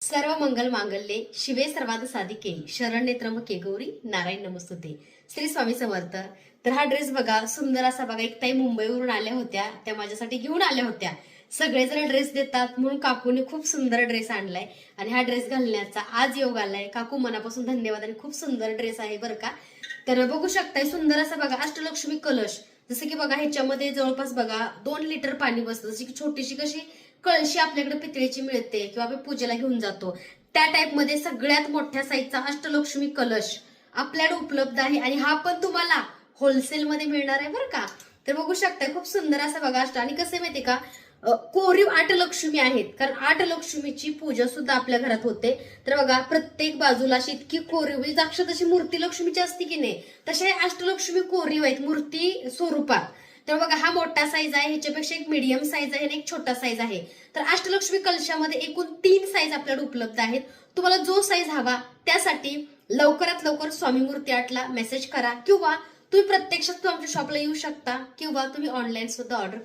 सर्व मंगल मांगल्ये शिवे सर्वाद साधिके शरण्ये त्र्यंबके गौरी नारायण नमस्तुते. श्री स्वामी समर्थ. तर हा ड्रेस बघा, सुंदर असा बघा. एक ताई मुंबईवरून आल्या होत्या, त्या माझ्यासाठी घेऊन आल्या होत्या. सगळेजण ड्रेस देतात म्हणून काकूने खूप सुंदर ड्रेस आणलाय आणि हा ड्रेस घालण्याचा आज योग आलाय. काकू मनापासून धन्यवाद आणि खूप सुंदर ड्रेस आहे बरं का. तर बघू शकताय, सुंदर असा बघा अष्टलक्ष्मी कलश. जसं की बघा ह्याच्यामध्ये जवळपास बघा 2 लिटर पाणी बसतं. जशी की छोटीशी कशी कळशी आपल्याकडे पितळेची मिळते किंवा आपण पूजेला घेऊन जातो, त्या टाइप मध्ये सगळ्यात मोठ्या साईजचा अष्टलक्ष्मी कलश आपल्याकडे उपलब्ध आहे आणि हा पण तुम्हाला होलसेल मध्ये मिळणार आहे बरं का. तर बघू शकताय खूप सुंदर असं बघा आणि कसे माहितीये का, कोरीव 8 लक्ष्मी आहेत, कारण 8 लक्ष्मीची पूजा सुद्धा आपल्या घरात होते. तर बघा प्रत्येक बाजूला अशी इतकी कोरीव, म्हणजे दाक्ष तशी मूर्ती लक्ष्मीची असते की नाही, तसे अष्टलक्ष्मी कोरीव आहेत मूर्ती स्वरूपात. तर बघा हा मोठा साईज आहे, ह्याच्यापेक्षा एक मीडियम साईज आहे आणि एक छोटा साईज आहे. तर अष्टलक्ष्मी कलशामध्ये एकूण 3 साईज आपल्याकडे उपलब्ध आहेत. तुम्हाला जो साईज हवा त्यासाठी लवकरात लवकर स्वामी मूर्ती आर्टला मेसेज करा, किंवा तुम्ही प्रत्यक्षात आमच्या शॉपला येऊ शकता, किंवा तुम्ही ऑनलाईन सुद्धा ऑर्डर